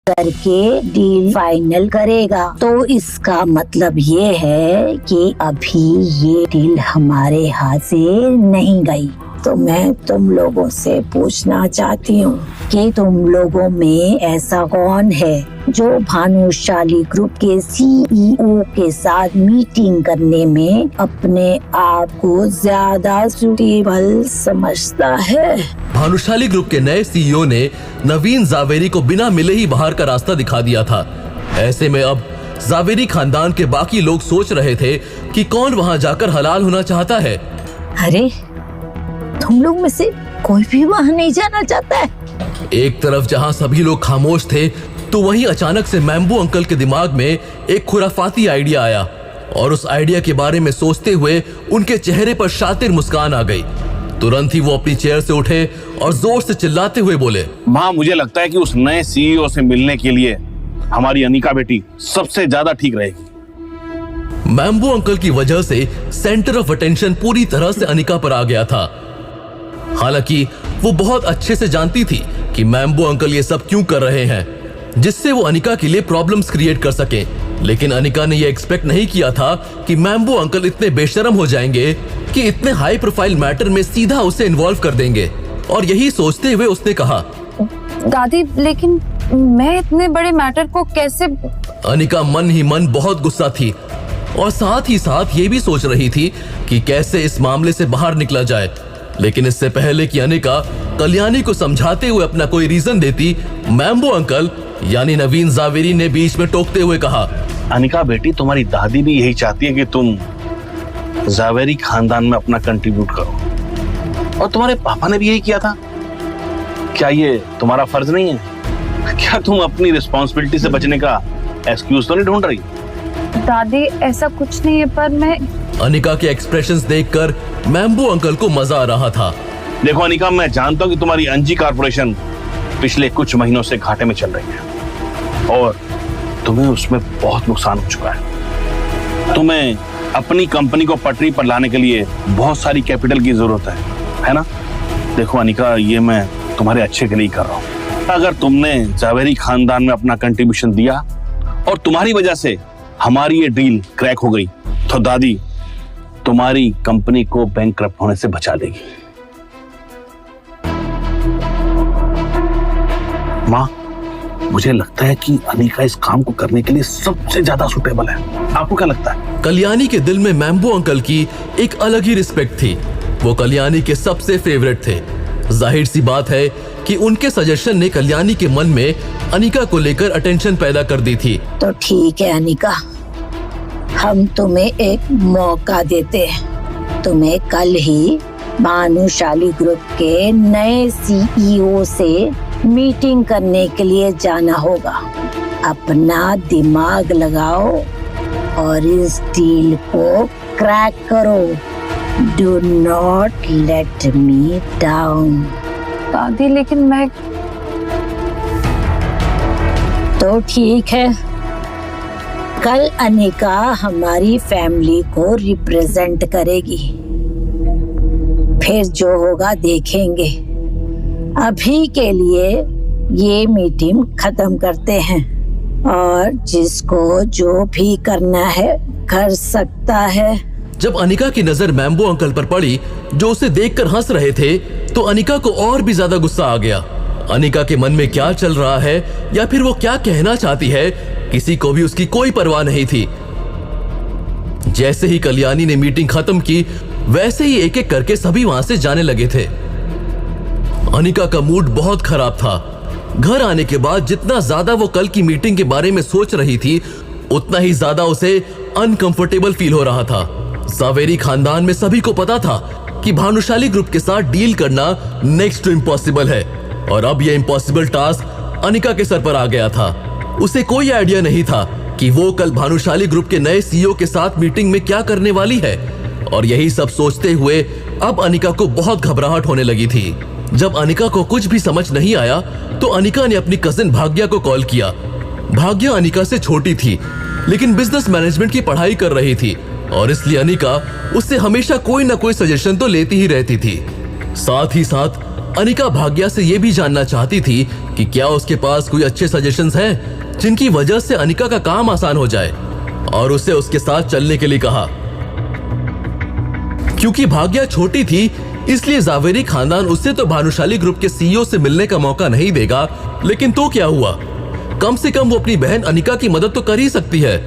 करके deal final करेगा। तो इसका मतलब ये है कि अभी ये डील हमारे हाथ से नहीं गई। तो मैं तुम लोगों से पूछना चाहती हूँ कि तुम लोगों में ऐसा कौन है जो भानुशाली ग्रुप के सीईओ के साथ मीटिंग करने में अपने आप को ज्यादा सूटेबल समझता है। भानुशाली ग्रुप के नए सीईओ ने नवीन जावेरी को बिना मिले ही बाहर का रास्ता दिखा दिया था। ऐसे में अब जावेरी खानदान के बाकी लोग सोच रहे थे कि कौन वहां जाकर हलाल होना चाहता है। अरे तुम लोग में से कोई भी वहां नहीं जाना चाहता है? एक तरफ जहां सभी लोग खामोश थे, तो वहीं अचानक से मैम्बू अंकल के दिमाग में एक खुराफाती आइडिया आया और उस आइडिया के बारे में सोचते हुए उनके चेहरे पर शातिर मुस्कान आ गई। तुरंत ही वो अपनी चेयर से उठे और जोर से चिल्लाते हुए बोले, माँ, मुझे लगता है कि उस नए सीईओ से मिलने के लिए हमारी अनिका बेटी सबसे ज्यादा ठीक रहेगी। मैम्बू अंकल की वजह से सेंटर ऑफ अटेंशन पूरी तरह से अनिका पर आ गया था। हालांकि वो बहुत अच्छे से जानती थी कि मैम्बू अंकल ये सब क्यों कर रहे हैं, जिससे वो अनिका के लिए प्रॉब्लम्स क्रिएट कर सके। लेकिन अनिका ने ये एक्सपेक्ट नहीं किया था कि मैम्बू अंकल इतने बेशर्म हो जाएंगे कि इतने हाई प्रोफाइल मैटर में सीधा उसे इन्वॉल्व कर देंगे। और यही सोचते हुए उसने कहा, दादी, लेकिन मैं इतने बड़े मैटर को कैसे। अनिका मन ही मन बहुत गुस्सा थी और साथ ही साथ ये भी सोच रही थी कि कैसे इस मामले से बाहर निकला जाए। लेकिन इससे पहले कि अनिका कल्याणी को समझाते हुए अपना कोई रीजन देती, मैम्बू अंकल यानी नवीन जावेरी ने बीच में टोकते हुए कहा, अनिका बेटी, तुम्हारी दादी भी यही चाहती है कि तुम जावेरी खानदान में अपना कंट्रीब्यूट करो, और तुम्हारे पापा ने भी यही किया था। क्या ये तुम्हारा फर्ज नहीं है? क्या तुम अपनी रिस्पॉन्सिबिलिटी से बचने का एक्सक्यूज तो नहीं ढूंढ रही? दादी, ऐसा कुछ नहीं है, पर मैं। अनिका के एक्सप्रेशंस देखकर मैम्बू अंकल को मजा आ रहा था। देखो अनिका, मैं जानता हूँ कि तुम्हारी अंजी कॉर्पोरेशन पिछले कुछ महीनों से घाटे में चल रही है और तुम्हें उसमें बहुत नुकसान हो चुका है। तुम्हें अपनी कंपनी को पटरी पर लाने के लिए बहुत सारी कैपिटल की जरूरत है ना? देखो अनिका, ये मैं तुम्हारे अच्छे के लिए कर रहा हूँ। अगर तुमने जावेरी खानदान में अपना कंट्रीब्यूशन दिया और तुम्हारी वजह से हमारी ये डील क्रैक हो गई, तो दादी तुम्हारी कंपनी को बैंकक्रप्ट होने से बचा देगी। माँ, मुझे लगता है कि अनिका इस काम को करने के लिए सबसे ज्यादा सुटेबल है। आपको क्या लगता है? कल्याणी के दिल में मैम्बू अंकल की एक अलग ही रिस्पेक्ट थी। वो कल्याणी के सबसे फेवरेट थे। जाहिर सी बात है कि उनके सजेशन ने कल्याणी के मन में अनिका को लेकर अटेंशन पैदा कर दी थी। तो ठीक है अनिका, हम तुम्हें एक मौका देते हैं। तुम्हें कल ही भानुशाली ग्रुप के नए सीईओ से मीटिंग करने के लिए जाना होगा। अपना दिमाग लगाओ और इस डील को क्रैक करो। Do not let me down. दादी, लेकिन मैं। तो ठीक है, कल अनिका हमारी फैमिली को रिप्रेजेंट करेगी। फिर जो होगा देखेंगे। अभी के लिए ये मीटिंग खत्म करते हैं और जिसको जो भी करना है कर सकता है। जब अनिका की नजर मैम्बू अंकल पर पड़ी, जो उसे देखकर हंस रहे थे, तो अनिका को और भी ज्यादा गुस्सा आ गया। अनिका के मन में क्या चल रहा है या फिर वो क्या कहना चाहती है, किसी को भी उसकी कोई परवाह नहीं थी। जैसे ही कल्याणी ने मीटिंग खत्म की, वैसे ही एक एक करके सभी वहां से जाने लगे थे। अनिका का मूड बहुत खराब था। घर आने के बाद जितना ज्यादा वो कल की मीटिंग के बारे में सोच रही थी, उतना ही ज्यादा उसे अनकंफर्टेबल फील हो रहा था। जावेरी खानदान में सभी को पता था कि भानुशाली ग्रुप के साथ डील करना नेक्स्ट टू इम्पॉसिबल है, और अब यह इम्पॉसिबल टास्क अनिका के सर पर आ गया था। उसे कोई आइडिया नहीं था कि वो कल भानुशाली ग्रुप के नए सीईओ के साथ मीटिंग में क्या करने वाली है, और यही सब सोचते हुए अब अनिका को बहुत घबराहट होने लगी थी। जब अनिका को कुछ भी समझ नहीं आया, तो अनिका ने अपनी कजिन भाग्या को कॉल किया। भाग्या अनिका से छोटी थी, लेकिन बिजनेस मैनेजमेंट की पढ़ाई कर रही थी, और इसलिए अनिका उससे हमेशा कोई ना कोई सजेशन तो लेती ही रहती थी। साथ ही साथ अनिका भाग्या से ये भी जानना चाहती थी कि क्या उसके पास कोई अच्छे सजेशंस हैं जिनकी वजह से अनिका का काम आसान हो जाए, और उसे उसके साथ चलने के लिए कहा। क्योंकि भाग्या छोटी थी इसलिए जावेरी खानदान उससे तो भानुशाली ग्रुप के सीईओ से मिलने का मौका नहीं देगा, लेकिन तो क्या हुआ, कम से कम वो अपनी बहन अनिका की मदद तो कर ही सकती है।